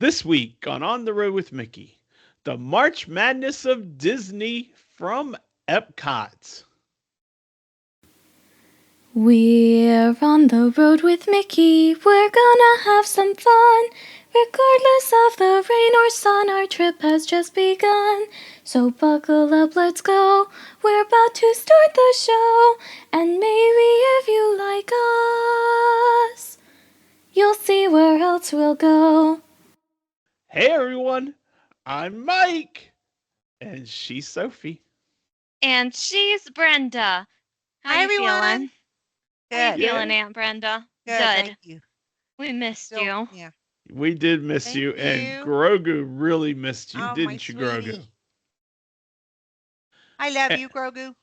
This week On the Road with Mickey, the March Madness of Disney from Epcot. We're on the road with Mickey, we're gonna have some fun. Regardless of the rain or sun, our trip has just begun. So buckle up, let's go, we're about to start the show. And maybe if you like us, you'll see where else we'll go. Hey everyone, I'm Mike, and she's Sophie. And she's Brenda. How Hi, you everyone. feeling? Good. How you feeling, Aunt Brenda? Good. Thank you. We missed you. Yeah. We did miss Thank you, you. and Grogu really missed you, Oh, my didn't you, Grogu? sweetie. I love you, Grogu.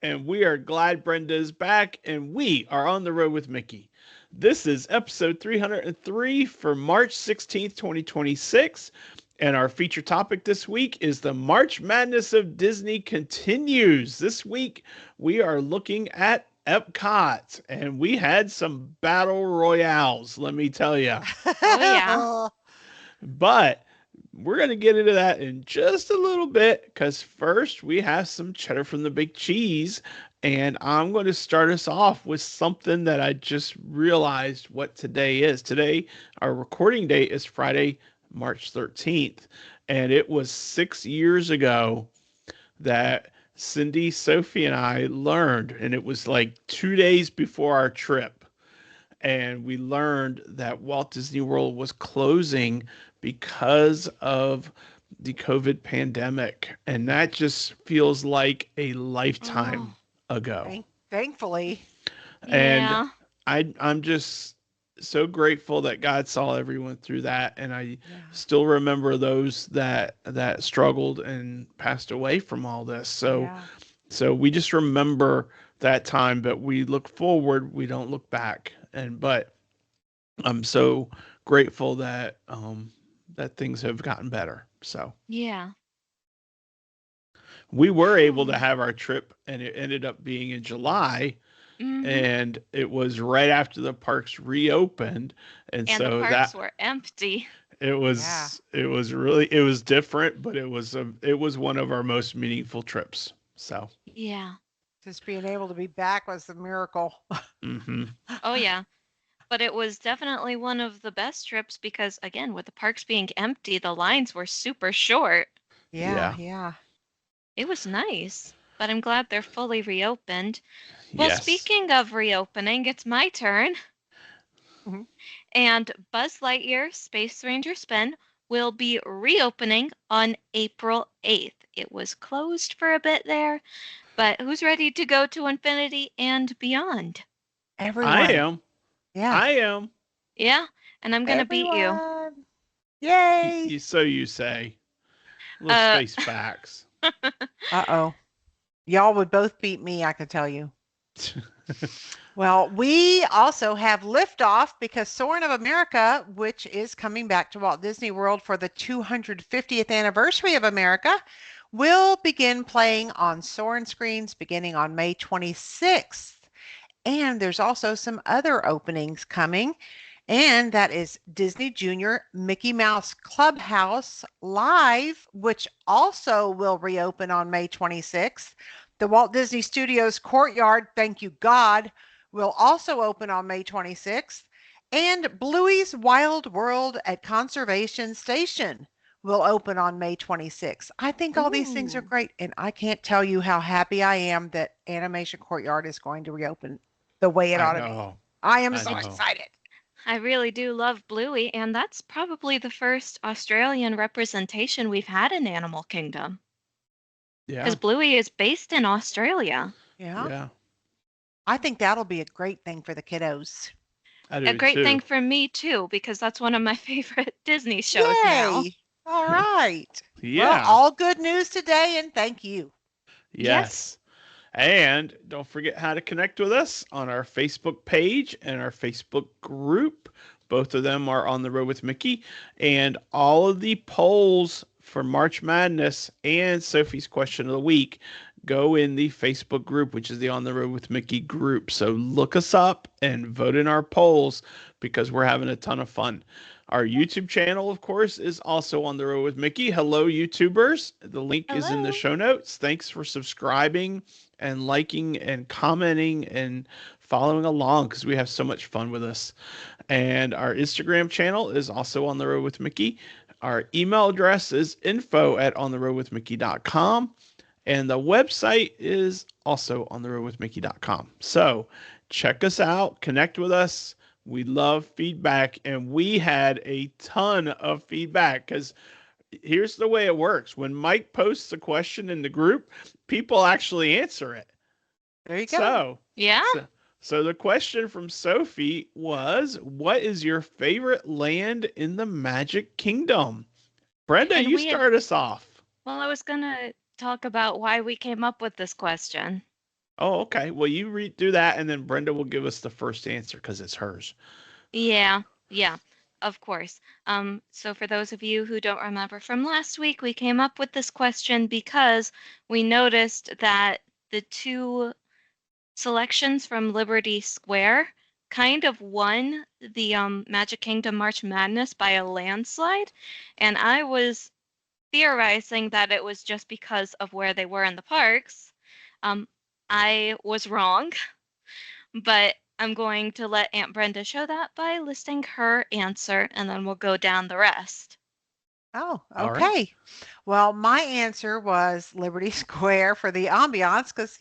And we are glad Brenda is back, and we are on the road with Mickey. This is episode 303 for March 16th, 2026. And our feature topic this week is the March Madness of Disney continues. This week, we are looking at Epcot, and we had some battle royales, let me tell you. Oh, yeah. But we're going to get into that in just a little bit, because first we have some cheddar from the big cheese. And I'm going to start us off with something that I just realized what today is. Today, our recording date is Friday, March 13th. And it was 6 years ago that Cindy, Sophie, and I learned, and it was like 2 days before our trip. And we learned that Walt Disney World was closing because of the COVID pandemic. And that just feels like a lifetime ago. Thankfully. And I'm just so grateful that God saw everyone through that. And I still remember those that struggled and passed away from all this. So we just remember that time, but we look forward, we don't look back. But I'm so grateful that that things have gotten better. So yeah. We were able to have our trip, and it ended up being in July. Mm-hmm. And it was right after the parks reopened, and so the parks were empty. It was different, but it was one of our most meaningful trips. So yeah, just being able to be back was a miracle. Mm-hmm. Oh yeah, but it was definitely one of the best trips because again, with the parks being empty, the lines were super short. Yeah. It was nice, but I'm glad they're fully reopened. Well, Yes. speaking of reopening, it's my turn. Mm-hmm. And Buzz Lightyear Space Ranger Spin will be reopening on April 8th. It was closed for a bit there, but who's ready to go to infinity and beyond? Everyone. I am. Yeah. I am. Yeah, and I'm going to beat you. Yay. So you say. Let's face facts. Uh-oh. Y'all would both beat me, I can tell you. Well, we also have liftoff because Soarin' of America, which is coming back to Walt Disney World for the 250th anniversary of America, will begin playing on Soarin' screens beginning on May 26th. And there's also some other openings coming, and that is Disney Junior Mickey Mouse Clubhouse Live, which also will reopen on May 26th. The Walt Disney Studios Courtyard, thank you God, will also open on May 26th. And Bluey's Wild World at Conservation Station will open on May 26th. I think all these things are great, and I can't tell you how happy I am that Animation Courtyard is going to reopen the way it ought to be. I am so excited. I really do love Bluey, and that's probably the first Australian representation we've had in Animal Kingdom. Yeah. Because Bluey is based in Australia. Yeah. I think that'll be a great thing for the kiddos. A great thing for me, too, because that's one of my favorite Disney shows now. All right. Yeah. Well, all good news today, and thank you. Yes. And don't forget how to connect with us on our Facebook page and our Facebook group. Both of them are On the Road with Mickey. And all of the polls for March Madness and Sophie's question of the week go in the Facebook group, which is the On the Road with Mickey group. So look us up and vote in our polls because we're having a ton of fun. Our YouTube channel, of course, is also On the Road with Mickey. Hello, YouTubers. The link is in the Hello. show notes. Thanks for subscribing and liking and commenting and following along because we have so much fun with us. And our Instagram channel is also On the Road with Mickey. Our email address is info@ontheroadwithmickey.com. And the website is also ontheroadwithmickey.com. So check us out, connect with us. We love feedback, and we had a ton of feedback because here's the way it works. When Mike posts a question in the group, people actually answer it. There you go. Yeah. So the question from Sophie was, what is your favorite land in the Magic Kingdom? Brenda, And you we had- start us off. Well, I was going to talk about why we came up with this question. Oh, okay. Well, you do that, and then Brenda will give us the first answer because it's hers. Yeah, of course. So for those of you who don't remember from last week, we came up with this question because we noticed that the two selections from Liberty Square kind of won the Magic Kingdom March Madness by a landslide, and I was theorizing that it was just because of where they were in the parks. I was wrong, but I'm going to let Aunt Brenda show that by listing her answer, and then we'll go down the rest. Oh, All okay. right. Well, my answer was Liberty Square for the ambiance because,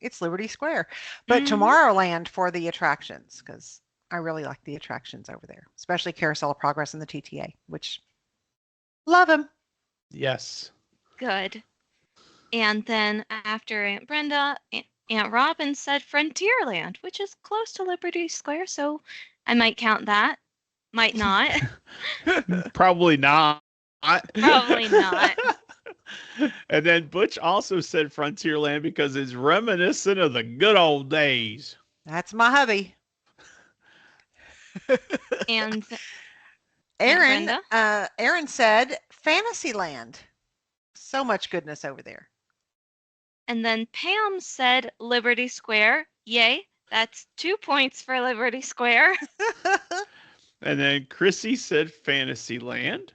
it's Liberty Square. But Mhm. Tomorrowland for the attractions because I really like the attractions over there, especially Carousel of Progress and the TTA, which love them. Yes. Good. And then after Aunt Brenda, Aunt Robin said Frontierland, which is close to Liberty Square, so I might count that. Might not. Probably not. Probably not. And then Butch also said Frontierland because it's reminiscent of the good old days. That's my hubby. And Aunt Aaron, Brenda. Aaron said Fantasyland. So much goodness over there. And then Pam said Liberty Square. Yay, that's 2 points for Liberty Square. And then Chrissy said Fantasyland.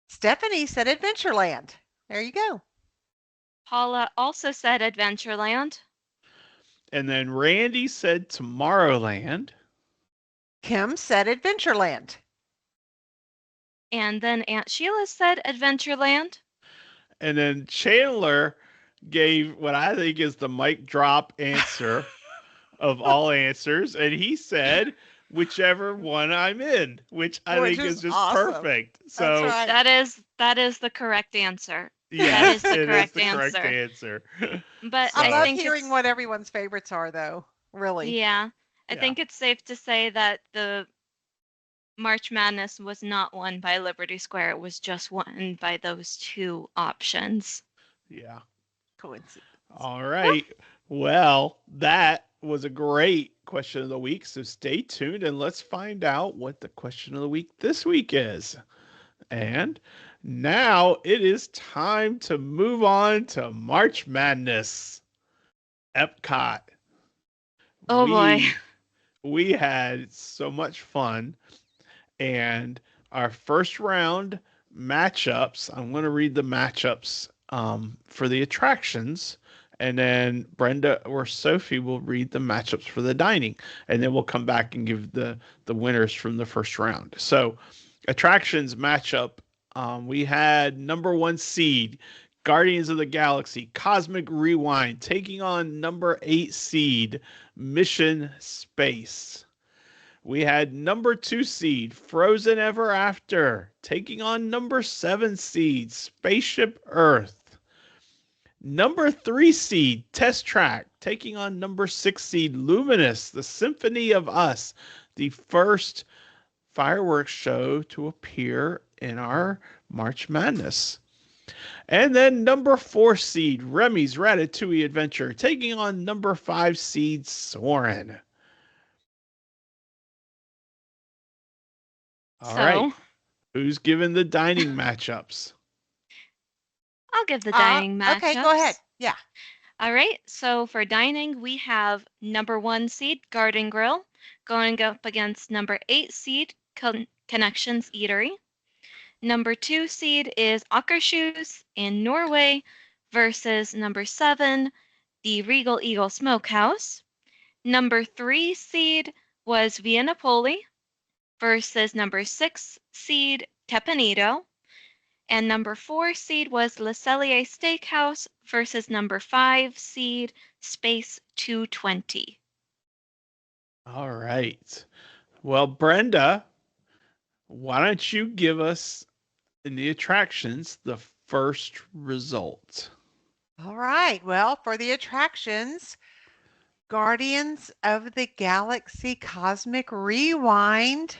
Stephanie said Adventureland. There you go. Paula also said Adventureland. And then Randy said Tomorrowland. Kim said Adventureland. And then Aunt Sheila said Adventureland. And then Chandler gave what I think is the mic drop answer of all answers. And he said, whichever one I'm in, which I Which think is is just awesome. perfect. That's So right. That is the correct answer. yeah, That is the it correct is the correct answer. answer. But I I love think hearing it's, what everyone's favorites are, though. Really. yeah, I Yeah. think it's safe to say that the March Madness was not won by Liberty Square. It was just won by those two options. Yeah. Coincidence. All right. Well, that was a great question of the week. So stay tuned and let's find out what the question of the week this week is. And now it is time to move on to March Madness. Epcot. Oh boy. We had so much fun. And our first round matchups, I'm going to read the matchups for the attractions. And then Brenda or Sophie will read the matchups for the dining. And then we'll come back and give the winners from the first round. So, attractions matchup, we had number 1 seed, Guardians of the Galaxy, Cosmic Rewind, taking on number 8 seed, Mission Space. We had number 2 seed, Frozen Ever After, taking on number 7 seed, Spaceship Earth. Number 3 seed, Test Track, taking on number 6 seed, Luminous, the Symphony of Us, the first fireworks show to appear in our March Madness. And then number 4 seed, Remy's Ratatouille Adventure, taking on number 5 seed, Soarin'. All right. Who's giving the dining matchups? I'll give the dining matchups. Okay, go ahead. Yeah. All right, so for dining, we have number 1 seed Garden Grill going up against number 8 seed Connections Eatery. Number 2 seed is Akershus in Norway versus number 7, the Regal Eagle Smokehouse. Number 3 seed was Via Napoli versus number 6 seed Tepanito. And number 4 seed was Le Cellier Steakhouse versus number 5 seed Space 220. All right. Well, Brenda, why don't you give us in the attractions the first result? All right. Well, for the attractions, Guardians of the Galaxy Cosmic Rewind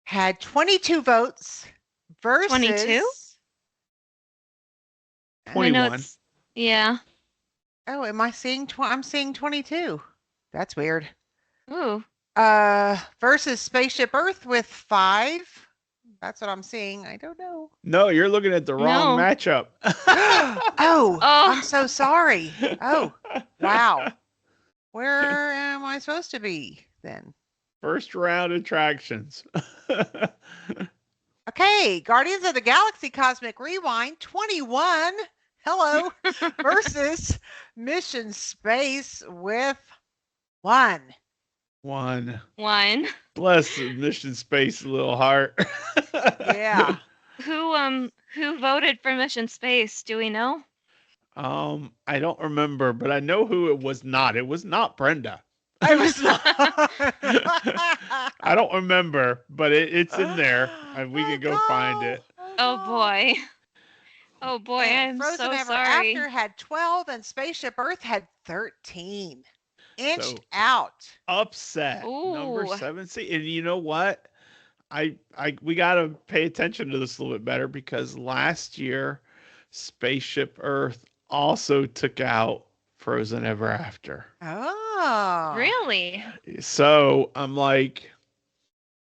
had 22 votes 22? versus. I know 21. it's, yeah. Oh, am I seeing? I'm seeing 22. That's weird. Ooh. Versus Spaceship Earth with 5. That's what I'm seeing. I don't know. No, you're looking at the wrong No. matchup. Oh, I'm Oh, so sorry. Oh, wow. Where am I supposed to be then? First round attractions. Okay, Guardians of the Galaxy Cosmic Rewind 21. Hello. Versus Mission Space with 1. One. 1. Bless the Mission Space little heart. Yeah. Who voted for Mission Space? Do we know? I don't remember, but I know who it was not. It was not Brenda. I was not. I don't remember, but it's in there. We can go find it. Oh boy. Oh boy, And I'm Frozen so Ever sorry. After had 12 and Spaceship Earth had 13. Inched So out. upset. Number Ooh. 7 seed. And you know what? We gotta pay attention to this a little bit better because last year Spaceship Earth also took out Frozen Ever After. Oh. Really? So I'm like,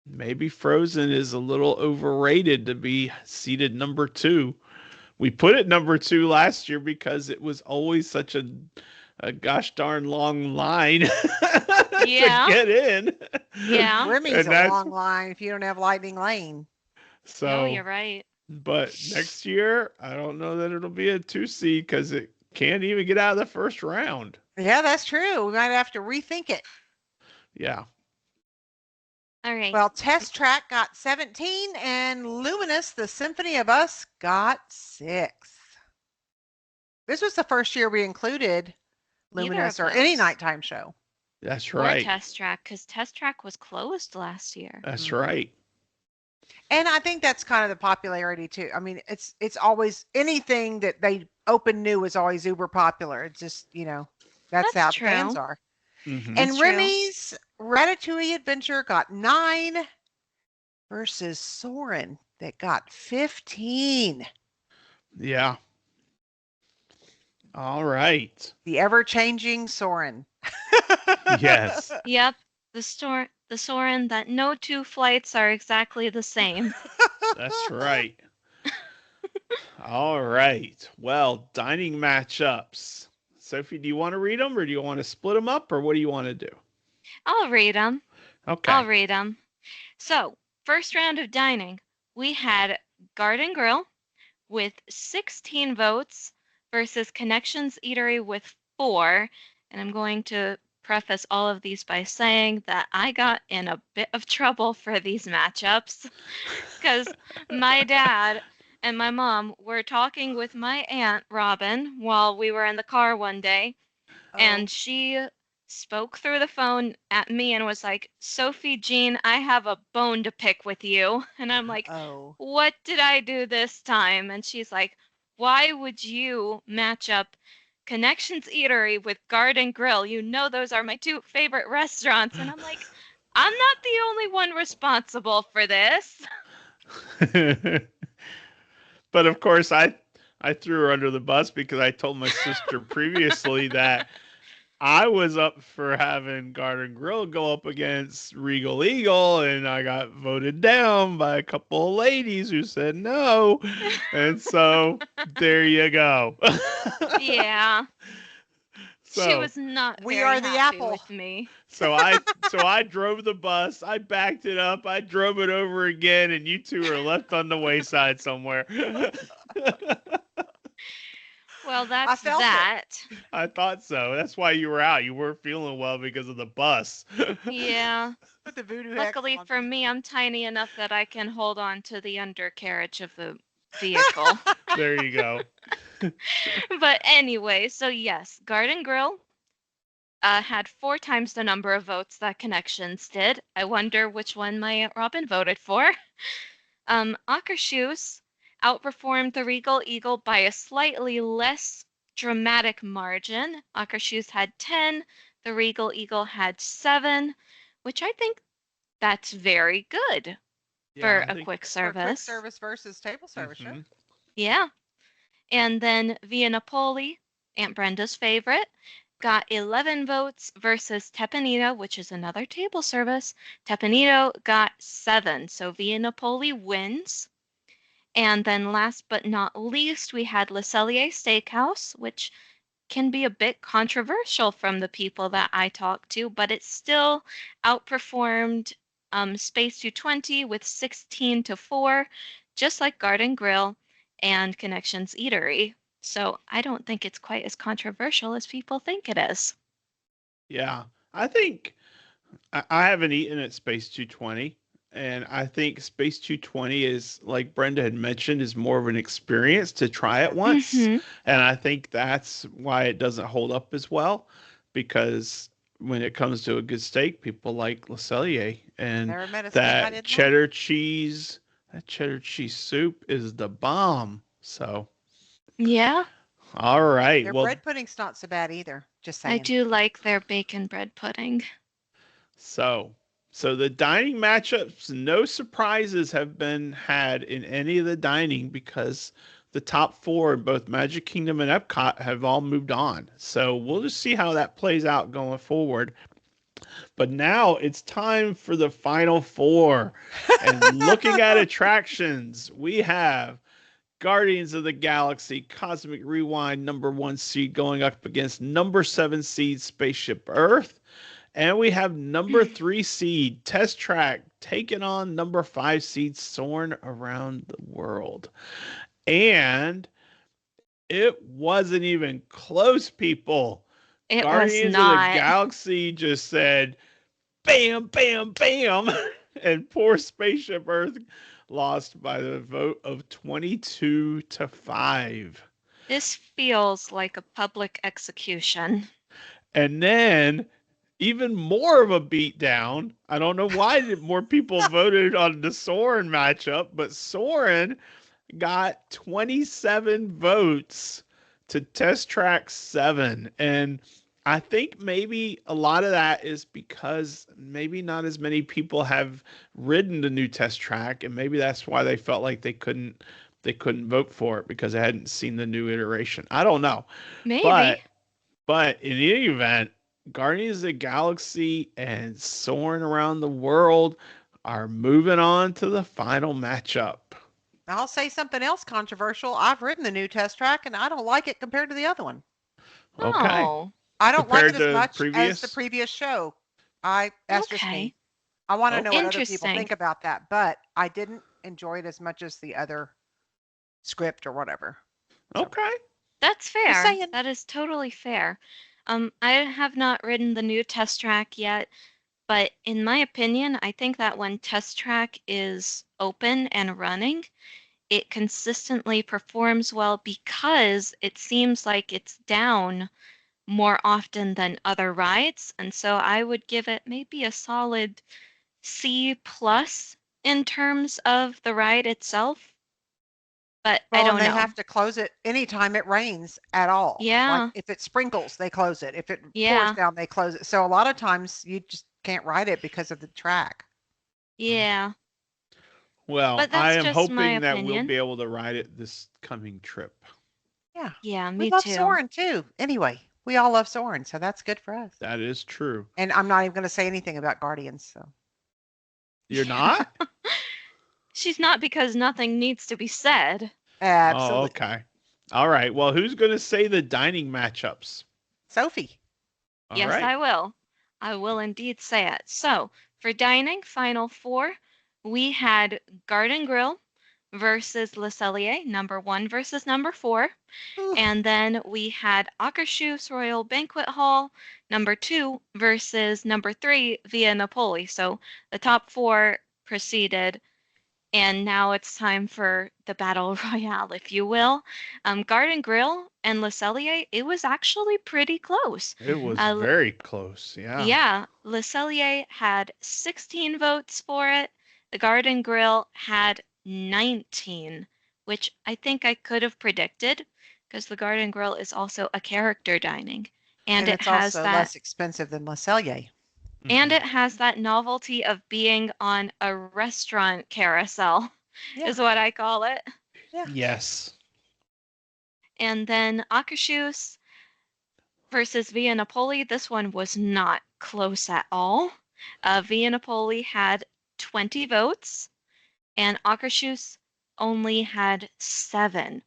maybe Frozen is a little overrated to be seated number 2. We put it number 2 last year because it was always such a gosh darn long line to Yeah. get in. Yeah. Grimmy's And a that's long line if you don't have Lightning Lane. No, so. you're right. But next year, I don't know that it'll be a 2 seed because it can't even get out of the first round. Yeah, that's true. We might have to rethink it. Yeah. All right. Well, Test Track got 17 and Luminous, the Symphony of Us, got 6. This was the first year we included Neither Luminous of or any those. nighttime show. That's Or right. Test Track, because Test Track was closed last year. That's right. And I think that's kind of the popularity too. I mean, it's always anything that they open new is always uber popular. It's just, that's That's how true. the fans are. Mhm. And That's true. Remy's Ratatouille Adventure got 9 versus Soren that got 15. Yeah. All right. The ever-changing Soren. Yes. Yep. The Soren that no two flights are exactly the same. That's right. All right. Well, dining matchups. Sophie, do you want to read them or do you want to split them up or what do you want to do? I'll read them. Okay. I'll read them. So, first round of dining, we had Garden Grill with 16 votes versus Connections Eatery with 4. And I'm going to preface all of these by saying that I got in a bit of trouble for these matchups because my dad and my mom were talking with my aunt Robin while we were in the car one day, and she spoke through the phone at me and was like, "Sophie, Jean, I have a bone to pick with you." And I'm like, Oh. "What did I do this time?" And she's like, "Why would you match up Connections Eatery with Garden Grill? You know those are my 2 favorite restaurants." And I'm like, "I'm not the only one responsible for this." But of course, I threw her under the bus because I told my sister previously that I was up for having Garden Grill go up against Regal Eagle, and I got voted down by a couple of ladies who said no. And so there you go. Yeah, she so was not We very are the happy apple. with me. so I drove the bus, I backed it up, I drove it over again, and you two are left on the wayside somewhere. Well, I that's felt it. that. I thought so. That's why you were out. You weren't feeling well because of the bus. Yeah. Put the voodoo hex Luckily on for me. me, I'm tiny enough that I can hold on to the undercarriage of the vehicle. There you go. But anyway, so yes, Garden Grill had 4 times the number of votes that Connections did. I wonder which one my Aunt Robin voted for. Akershus outperformed the Regal Eagle by a slightly less dramatic margin. Akershus had 10, the Regal Eagle had 7, which I think that's very good Yeah, for I a think. quick For quick service. service versus table service, sure. Hmm. Yeah. And then Via Napoli, Aunt Brenda's favorite, got 11 votes versus Tepanito, which is another table service. Tepanito got 7, so Via Napoli wins. And then last but not least, we had Le Cellier Steakhouse, which can be a bit controversial from the people that I talk to, but it still outperformed Space 220 with 16 to 4, just like Garden Grill and Connections Eatery. So I don't think it's quite as controversial as people think it is. Yeah, I think I haven't eaten at Space 220, and I think Space 220 is, like Brenda had mentioned, is more of an experience to try it once, Mm-hmm. and I think that's why it doesn't hold up as well, because when it comes to a good steak, people like Le Cellier, and Never met a steak I that didn't like. cheddar cheese soup is the bomb. So, Yeah, all right, Their well, bread pudding's not so bad either. Just I saying. do like their bacon bread pudding. So, so the dining matchups, no surprises have been had in any of the dining because the top four in both Magic Kingdom and Epcot have all moved on. So we'll just see how that plays out going forward. But now it's time for the final four. And looking at attractions, we have Guardians of the Galaxy Cosmic Rewind #1 seed going up against #7 seed Spaceship Earth. And we have #3 seed Test Track taking on #5 seed Soarin' Around the World. And it wasn't even close, people. It was Guardians of the not. Galaxy just said bam, bam, bam. And poor Spaceship Earth lost by the vote of 22-5. This feels like a public execution. And then even more of a beatdown. I don't know why more people voted on the Soren matchup, but Soren got 27 votes to Test Track 7. And I think maybe a lot of that is because maybe not as many people have ridden the new Test Track, and maybe that's why they felt like they couldn't vote for it because they hadn't seen the new iteration. I don't know. Maybe. But in any event, Guardians of the Galaxy and Soaring Around the World are moving on to the final matchup. I'll say something else controversial. I've ridden the new test track and I don't like it compared to the other one. Okay. Oh, I don't like it Compared as to much as the previous? previous show. That's just me. okay. I want to know what Okay. other people Interesting. think about that, but I didn't enjoy it as much as the other script or whatever. So Okay. That's just fair. saying. That is totally fair. I have not ridden the new test track yet, but in my opinion, I think that when test track is open and running, it consistently performs well because it seems like it's down more often than other rides. And so I would give it maybe a solid C plus in terms of the ride itself, but I Well, and don't they know. have to close it anytime it rains at all. Like Yeah, if it sprinkles, they close it. If it pours yeah, down, they close it. So a lot of times you just can't ride it because of the track. yeah. Well, But I that's am just my hoping that we'll opinion. be able to ride it this coming trip. Yeah. Yeah, We me love too. Soren too. Anyway, we all love Soren, so that's good for us. That is true. And I'm not even going to say anything about Guardians. So You're not? She's not because nothing needs to be said. Oh, absolutely, okay. All right. Well, who's going to say the dining matchups? Sophie. All Yes, right. I will. I will indeed say it. So, for dining, final four, we had Garden Grill versus Le Cellier, number one versus number four. Ooh, And then we had Akershus Royal Banquet Hall, number two versus number three, Via Napoli. So the top four proceeded, and now it's time for the battle royale, if you will. Garden Grill and Le Cellier, it was actually pretty close. It was Uh, very close. Yeah. yeah, Le Cellier had 16 votes for it. The Garden Grill had 19, which I think I could have predicted because the Garden Grill is also a character dining, and and it it's has also that less expensive than Le Cellier. and Mhm. it has that novelty of being on a restaurant carousel, Yeah, is what I call it. yeah. Yes. And then Akershus versus Via Napoli, this one was not close at all. Via Napoli had 20 votes, and Akershus only had 7,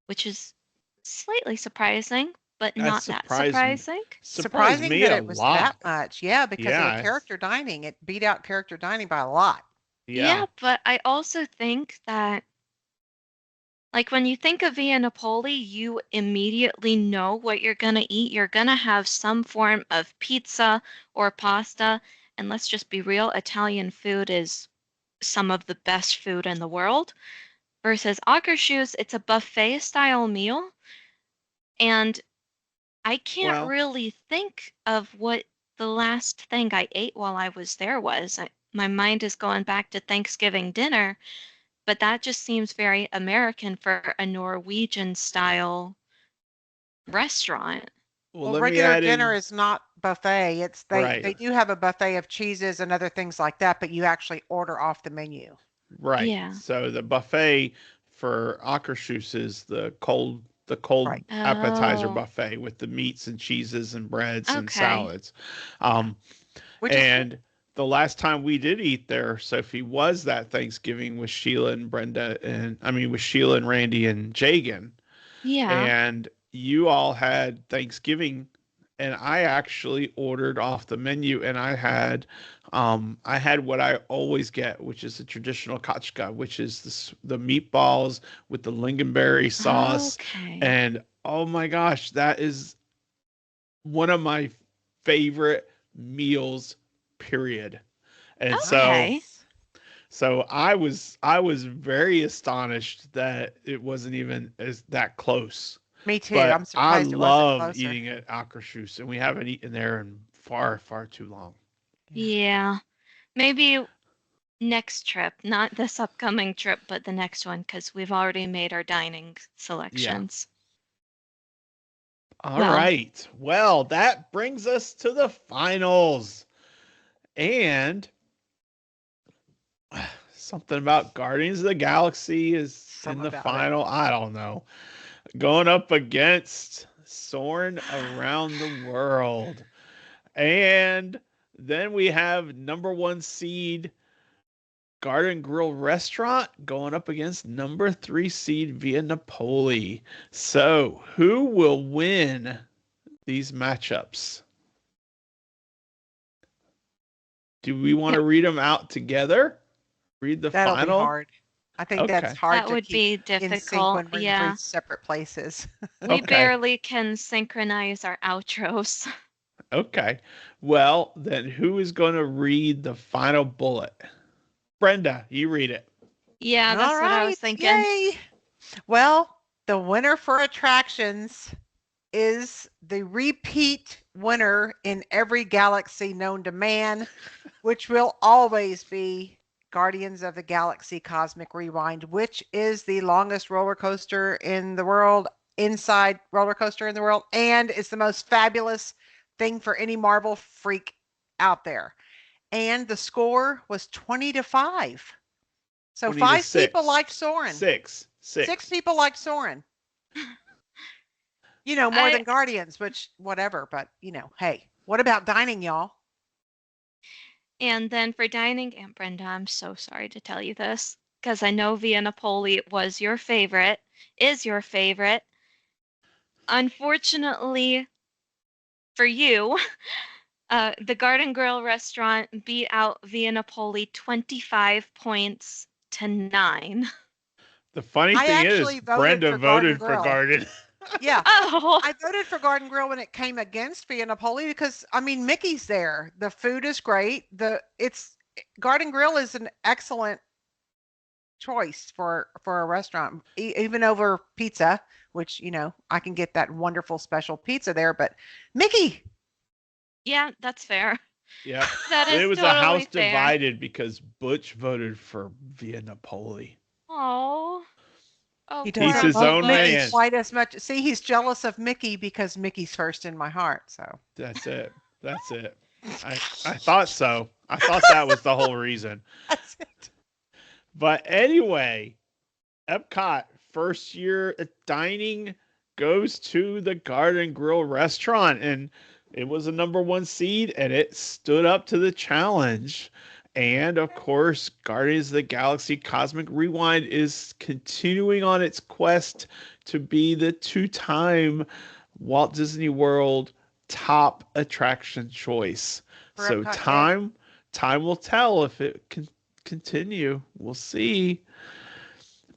which is slightly surprising, but That not that surprised surprising. surprised Surprising me that a it was that lot. much. Yeah, because of the Yeah. character dining, it beat out character dining by a lot. Yeah, Yeah. but I also think that, like, when you think of Via Napoli, you immediately know what you're gonna eat. You're gonna have some form of pizza or pasta, and let's just be real, Italian food is some of the best food in the world. Versus Akershus, it's a buffet style meal, and I can't Well, really think of what the last thing I ate while I was there was. My mind is going back to Thanksgiving dinner, but that just seems very American for a Norwegian style restaurant. well, Well, let me regular add dinner in is not buffet. It's right. they do have a buffet of cheeses and other things like that, but you actually order off the menu. Right. Yeah. So the buffet for Akershus is the cold Right. appetizer Oh, buffet with the meats and cheeses and breads and okay. salads. Um, Which is good. and the last time we did eat there, Sophie, was that Thanksgiving with Sheila and Brenda, and I mean with Sheila and Randy and Jagan, Yeah. and you all had Thanksgiving, and I actually ordered off the menu, and I had what I always get, which is the traditional kachka, which is the meatballs with the lingonberry sauce, Okay. and oh my gosh, that is one of my favorite meals, period. And so Okay. Nice. so I was very astonished that it wasn't even as that close. Me too. I'm But I surprised it wasn't love closer. eating at Akershus, and we haven't eaten there in far, far too long. Yeah. Yeah. Maybe next trip, not this upcoming trip, but the next one, because we've already made our dining Yeah. selections. All Well, right. Well, that brings us to the finals. And something about Guardians of the Galaxy is Some in the about it. final. I don't know. Going up against Soaring Around the World. And then we have number one seed Garden Grill Restaurant going up against number three seed Via Napoli. So, who will win these matchups? Do we want yeah, to read them out together? Read the That'll be final? hard. I think that's Okay. hard that to would keep be in sync difficult. when we're in three Yeah. separate places. We Okay. barely can synchronize our outros. Okay. Well, then who is going to read the final bullet? Brenda, you read it. Yeah, All that's what I was right. thinking. Yay. Well, the winner for attractions is the repeat winner in every galaxy known to man, which will always be Guardians of the Galaxy Cosmic Rewind, which is the longest roller coaster in the world, inside roller coaster in the world, and it's the most fabulous thing for any Marvel freak out there. And the score was 20-5. So 20 to 5 people 6. liked Soren. 6. 6 6. people liked Soren. More I than Guardians, which whatever, but hey, what about dining, y'all? And then for dining, and Brenda, I'm so sorry to tell you this, because I know Via Napoli was your favorite, is your favorite. Unfortunately for you, the Garden Grill restaurant beat out Via Napoli 25 points to 9. The funny I thing is, actually voted Brenda for Garden voted for Grill. Garden. Yeah, Oh, I voted for Garden Grill when it came against Via Napoli because I mean Mickey's there. The food is great. It's Garden Grill is an excellent choice for a restaurant, even over pizza, which I can get that wonderful special pizza there. But Mickey, yeah, that's fair. Yep. That It is was a totally house fair. divided because Butch voted for Via Napoli. Oh, he oh, He's poor doesn't his love own Mickey man. Butch. quite as much. See, he's jealous of Mickey because Mickey's first in my heart. So That's it. That's it. I thought so. I thought that was the whole reason. that's it. But anyway, Epcot first year dining goes to the Garden Grill restaurant, and it was a number one seed, and it stood up to the challenge. And of course, Guardians of the Galaxy Cosmic Rewind is continuing on its quest to be the two-time Walt Disney World top attraction choice. For So Epcot Day. time will tell if it can continue. We'll see.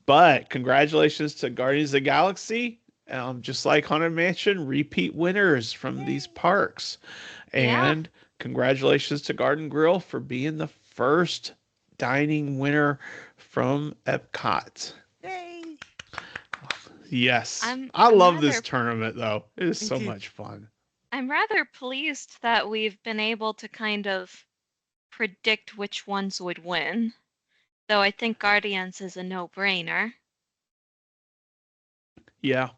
But congratulations to Guardians of the Galaxy. Just like Haunted Mansion, repeat winners from these Yay. parks. Yeah, And congratulations to Garden Grill for being the first dining winner from Epcot. Yay. Yes. I'm I I'm love this rather tournament, though. It is Me so too. much fun. I'm rather pleased that we've been able to kind of predict which ones would win, though I think Guardians is a no-brainer. Yeah.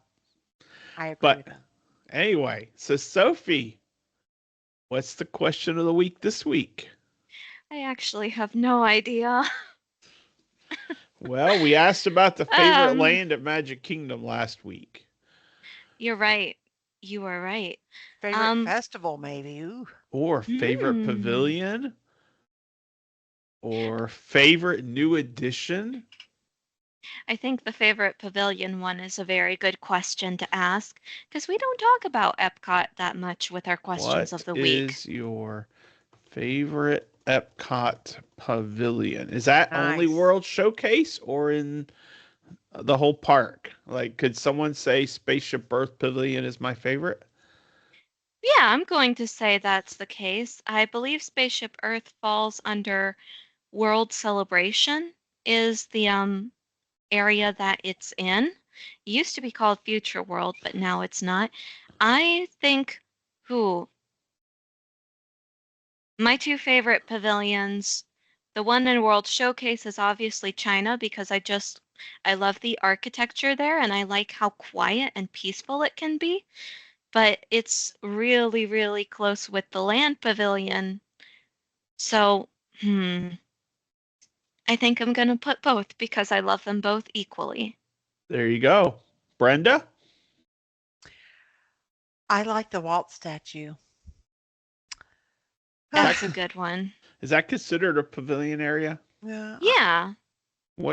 I agree with But him. anyway, so Sophie, what's the question of the week this week? I actually have no idea. Well, we asked about the favorite Um, land at Magic Kingdom last week. you're right. You are right. Favorite Um, festival, maybe. Ooh. Or favorite hmm. pavilion, or favorite new addition. I think the favorite pavilion one is a very good question to ask because we don't talk about Epcot that much with our questions What of the week. is your favorite Epcot pavilion? Is that only Nice. World Showcase or in the whole park? Like, could someone say Spaceship Earth Pavilion is my favorite? Yeah, I'm going to say that's the case. I believe Spaceship Earth falls under World Celebration is the area that it's in. It used to be called Future World, but now it's not. I think who my two favorite pavilions, the one in World Showcase is obviously China because I love the architecture there and I like how quiet and peaceful it can be. But it's really, really close with the Land Pavilion. So, I think I'm gonna put both because I love them both equally. There you go. Brenda? I like the Walt statue. Is that That's a good one. is that considered a pavilion area? Yeah, Yeah,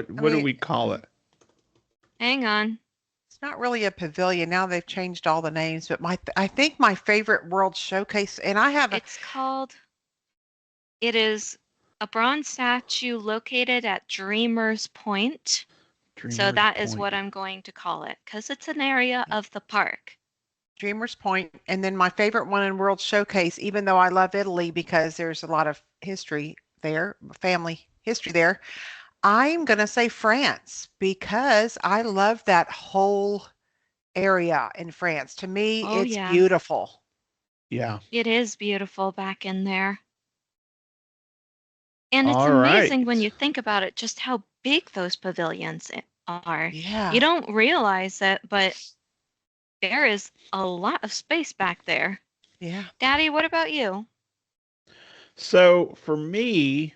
I What do mean, we call it? hang on. it's not really a pavilion. Now they've changed all the names, but I think my favorite World Showcase, and I have a It's called, it is a bronze statue located at Dreamer's Point. So Dreamer's that is Point. what I'm going to call it because it's an area of the park. Dreamer's Point, and then my favorite one in World Showcase, even though I love Italy because there's a lot of history there, family history there. I'm going to say France because I love that whole area in France. To me, Oh, it's yeah, beautiful. Yeah. it is beautiful back in there. And it's All amazing when right. you think about it, just how big those pavilions are. You Yeah. don't realize it, but there is a lot of space back there. Yeah. Daddy, what about you? So for me,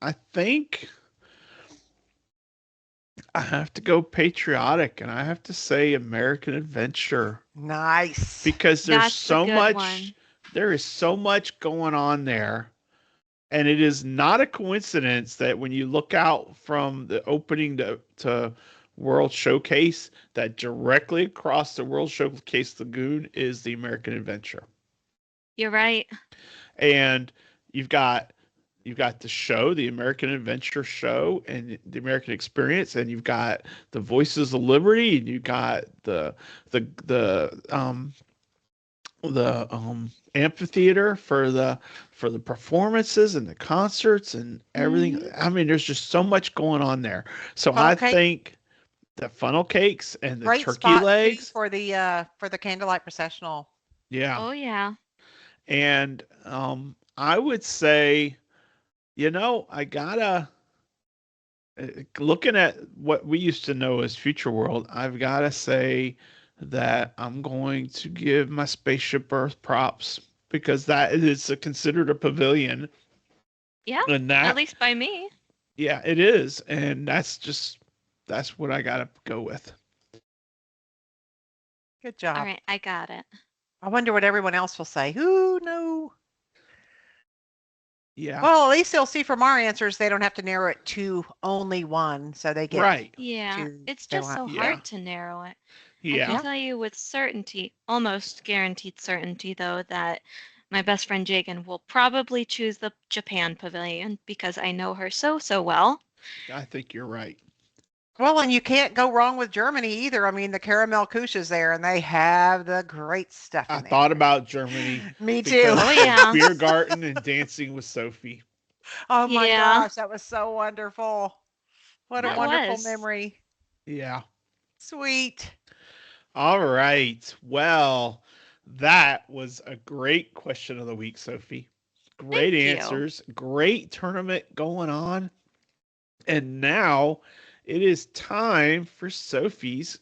I think I have to go patriotic, and I have to say American Adventure Nice. because That's a good one. there is so much going on there. And it is not a coincidence that when you look out from the opening to World Showcase, that directly across the World Showcase Lagoon is the American Adventure. You're right. And you've got you've got the show, the American Adventure show, and the American Experience, and you've got the Voices of Liberty, and you've got the the um the amphitheater for the performances and the concerts and everything. Hmm. I mean, there's just so much going on there. So Funnel I cake, think the funnel cakes and the great turkey spot too legs, for the candlelight processional. yeah. Oh, yeah. And I would say, I gotta looking at what we used to know as Future World, I've gotta say that I'm going to give my Spaceship Earth props because that is considered a pavilion. Yeah, And at that, least by me. yeah, it is. And that's what I gotta go with. Good All job. right, I got it. I wonder what everyone else will say. Ooh, no. Yeah. Well, at least they'll see from our answers they don't have to narrow it to only one, so they get Right. Yeah, to it's they just want. so Yeah. hard to narrow it. I can Yeah. Yeah. tell you with certainty, almost guaranteed certainty, though, that my best friend Jagan will probably choose the Japan pavilion because I know her so, so well. I think you're right. Well, and you can't go wrong with Germany either. I mean, the caramel couche is there, and they have the great stuff I in thought there. about Germany Me too. because Oh, of yeah. Beer Garden and Dancing with Sophie. Oh my Yeah, gosh, that was so wonderful. What a that Yep. wonderful was. memory. Yeah. Sweet. All right. Well, that was a great question of the week, Sophie. Great Thank you. answers. Great tournament going on. And now it is time for Sophie's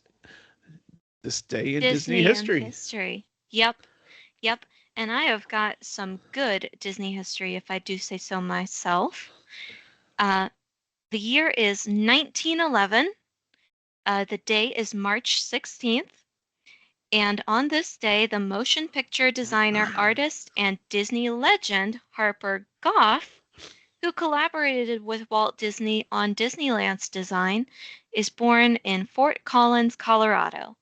This Day in Disney Disney and History. history. Yep, yep. And I have got some good Disney history, if I do say so myself. Uh, the year is 1911. The day is March 16th. And on this day, the motion picture designer, artist, and Disney legend Harper Goff, who collaborated with Walt Disney on Disneyland's design, is born in Fort Collins, Colorado.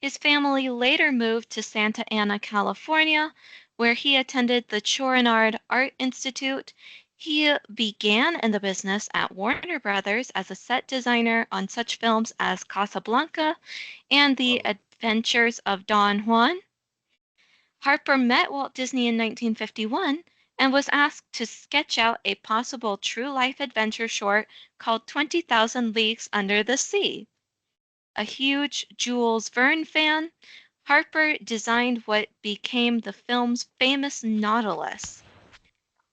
His family later moved to Santa Ana, California, where he attended the Chouinard Art Institute. He began in the business at Warner Brothers as a set designer on such films as Casablanca and The Adventures of Don Juan. Harper met Walt Disney in 1951 and was asked to sketch out a possible true life adventure short called 20,000 Leagues Under the Sea. A huge Jules Verne fan, Harper designed what became the film's famous Nautilus.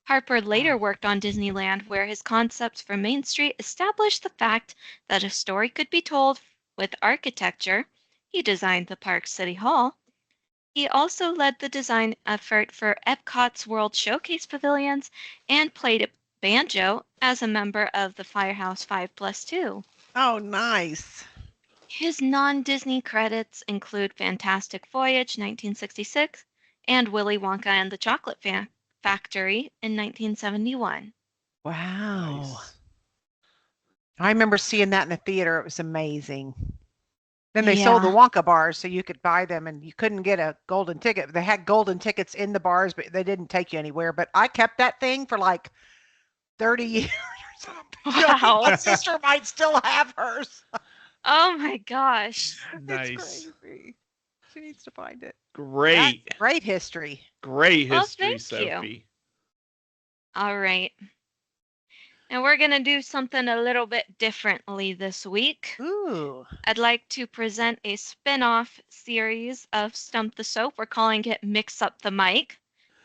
Harper later Wow. worked on Disneyland, where his concepts for Main Street established the fact that a story could be told with architecture. He designed the park's City Hall. He also led the design effort for Epcot's World Showcase pavilions and played a banjo as a member of the Firehouse 5 Plus 2. Oh, nice. His non-Disney credits include Fantastic Voyage (1966) and Willy Wonka and the Chocolate Factory in 1971. Wow. Nice. I remember seeing that in the theater. It was amazing. Then they sold the Yeah. Wonka bars, so you could buy them, and you couldn't get a golden ticket. They had golden tickets in the bars, but they didn't take you anywhere. But I kept that thing for like 30 years or something. I think my Wow. sister might still have hers. Oh my gosh. It's Nice. crazy. She needs to find it. That's Great. great history. Great Well, history, thank you. Sophie. All right. And we're going to do something a little bit differently this week. Ooh. I'd like to present a spin-off series of Stump the Soap. We're calling it Mix Up the Mic.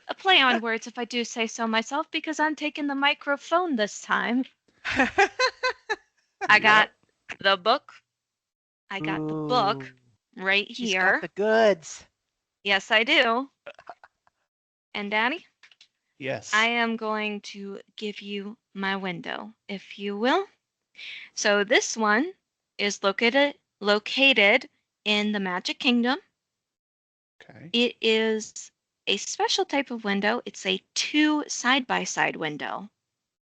A play on words, if I do say so myself, because I'm taking the microphone this time. I got Yep. the book. I got the Ooh. book right She's got here. the goods. Yes, I do. And Daddy, I Yes. am going to give you my window, if you will. So this one is located in the Magic Kingdom. Okay. It is a special type of window. It's a two side-by-side window.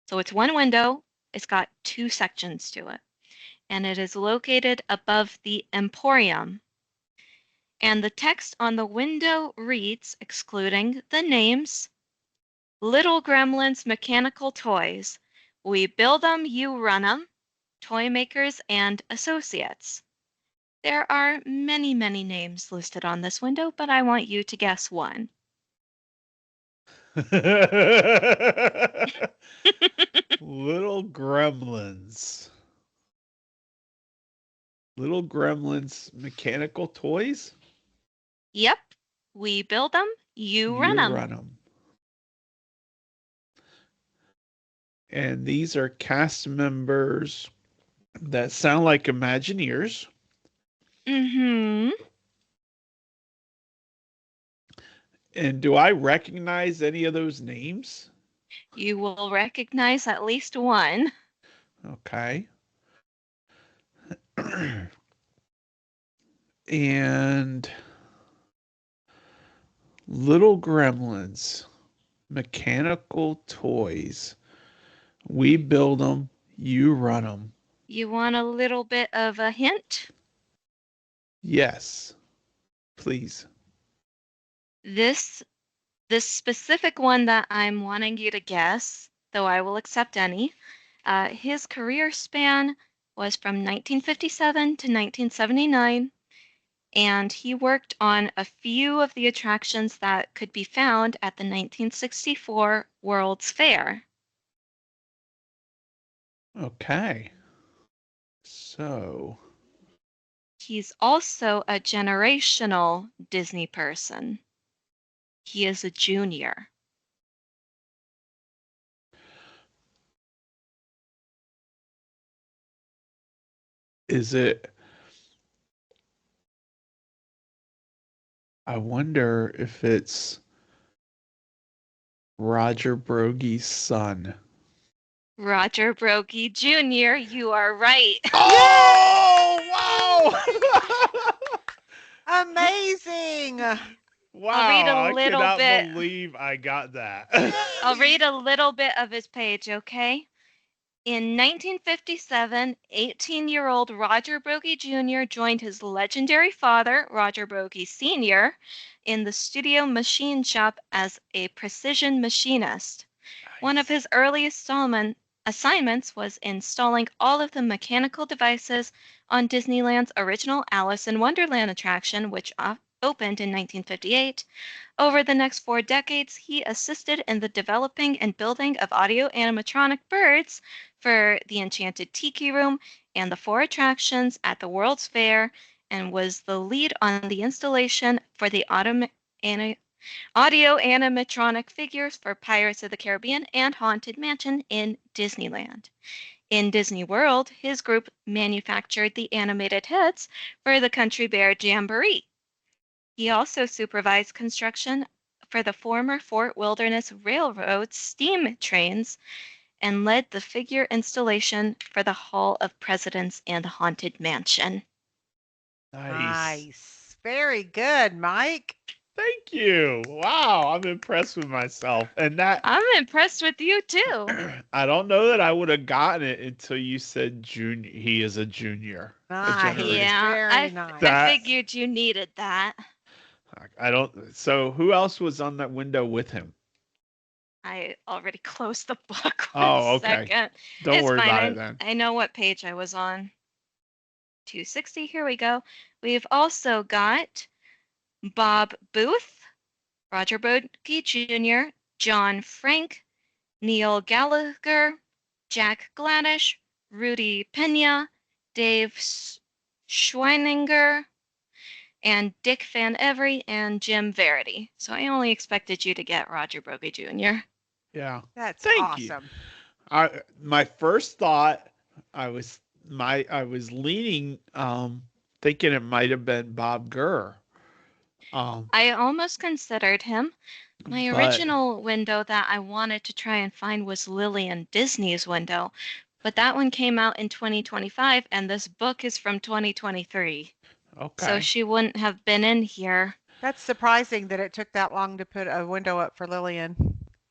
So it's one window, it's got two sections to it, and it is located above the Emporium. And the text on the window reads, excluding the names, Little Gremlins Mechanical Toys. We build 'em, you run 'em. Toy Makers and Associates. There are many, many names listed on this window, but I want you to guess one. Little gremlins. Little gremlins mechanical toys? Yep, we build 'em, you run You 'em. run them. And these are cast members that sound like Imagineers. Mm-hmm. And do I recognize any of those names? You will recognize at least one. Okay. And little gremlins, mechanical toys. We build them, you run them. You want a little bit of a hint? Yes, please. This specific one that I'm wanting you to guess, though I will accept any, his career span was from 1957 to 1979, and he worked on a few of the attractions that could be found at the 1964 World's Fair. Okay. So, He's also a generational Disney person. He is a junior. is it? I wonder if it's Roger Brogy's son. Roger Broggie Jr., you are right. Oh, wow! Amazing. I'll read Wow, a I little cannot bit. believe I got that. I'll read a little bit of his page, okay? In 1957, 18-year-old Roger Broggie Jr. joined his legendary father, Roger Broggie Sr., in the studio machine shop as a precision machinist. One of Nice. his early assignments was installing all of the mechanical devices on Disneyland's original Alice in Wonderland attraction, which opened in 1958. Over the next 4 decades, he assisted in the developing and building of audio animatronic birds for the Enchanted Tiki Room and the 4 attractions at the World's Fair, and was the lead on the installation for the audio animatronic figures for Pirates of the Caribbean and Haunted Mansion in Disneyland. In Disney World, his group manufactured the animated heads for the Country Bear Jamboree. He also supervised construction for the former Fort Wilderness Railroad steam trains and led the figure installation for the Hall of Presidents and the Haunted Mansion. Nice. Nice. Very good, Mike. Thank you. Wow, I'm impressed with myself. And that I'm impressed with you too. I don't know that I would have gotten it until you said junior. He is a junior. A Nice. generation. Yeah, Very nice. I That figured you needed that. I don't. So who else was on that window with him? I already closed the book. Oh, One okay. second. Don't It's worry about it fine. then. I know what page I was on. 260. Here we go. We've also got Bob Booth, Roger Brodke Jr., John Frank, Neil Gallagher, Jack Gladish, Rudy Pena, Dave Schweininger, and Dick Van Every and Jim Verity. So I only expected you to get Roger Brodke Jr. Yeah. That's Thank you. awesome. My first thought, I was leaning, thinking it might have been Bob Gurr. I almost considered him. My But original window that I wanted to try and find was Lillian Disney's window, But that one came out in 2025, and this book is from 2023. So Okay. she wouldn't have been in here. That's surprising that it took that long to put a window up for Lillian.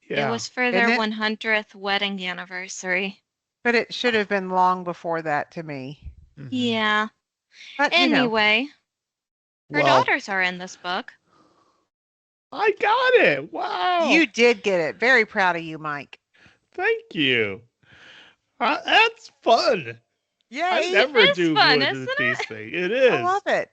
It Yeah. was for Isn't their it? 100th wedding anniversary. But it should have been long before that to me. Mhm. Yeah. But Anyway, her Well, daughters are in this book. I got it. Wow. you did get it. Very proud of you, Mike. Thank you. That's fun. I Yay! never It is do fun, one of isn't these it? things. It I is. love it.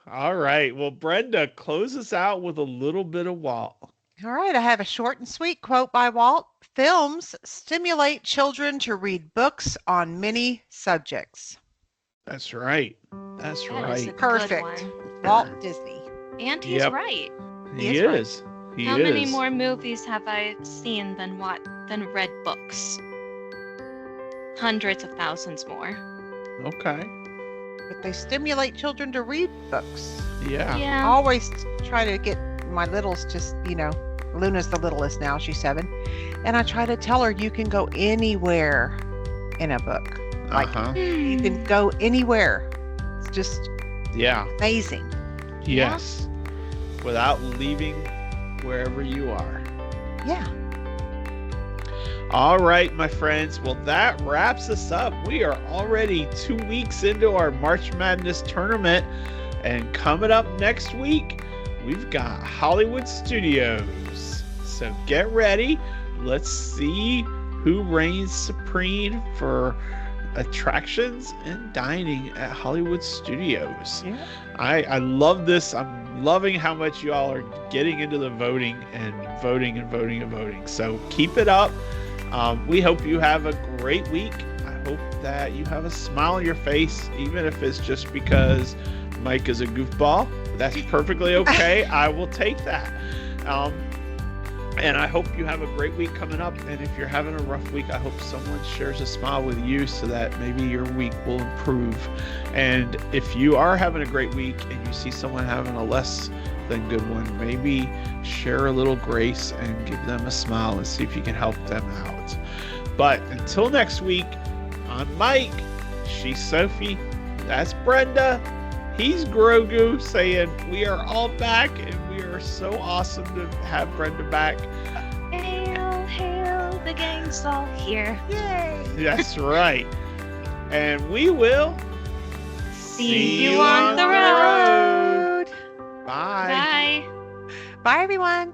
All right. Well, Brenda, close us out with a little bit of Walt. All right, I have a short and sweet quote by Walt. Films stimulate children to read books on many subjects. That's right. That's That is a right. good Perfect. one. Walt Disney. And he's Yep. right. He is right. is. He How is. many more movies have I seen than read books? Hundreds of thousands more. Okay. But they stimulate children to read books. Yeah. I Yeah. always try to get my littles just, Luna's the littlest now, she's 7. And I try to tell her you can go anywhere in a book. Like, Uh-huh. you can go anywhere. It's just Yeah. amazing. Yes. Without leaving wherever you are. Yeah. All right, my friends. Well, that wraps us up. We are already 2 weeks into our March Madness tournament. And coming up next week, we've got Hollywood Studios. So get ready. Let's see who reigns supreme for attractions and dining at Hollywood Studios. Yeah. I love this. I'm loving how much y'all are getting into the voting and voting and voting and voting. So keep it up. We hope you have a great week. I hope that you have a smile on your face, even if it's just because Mike is a goofball. That's perfectly okay. I will take that. And I hope you have a great week coming up. And if you're having a rough week, I hope someone shares a smile with you so that maybe your week will improve. And if you are having a great week and you see someone having a less than good one, maybe share a little grace and give them a smile and see if you can help them out. But until next week, I'm Mike. She's Sophie. That's Brenda. He's Grogu saying we are all back and we are so awesome to have Brenda back. Hail, hail, the gang's all here. Yay. That's right. And we will See you on the road. Bye. Bye. Bye, everyone.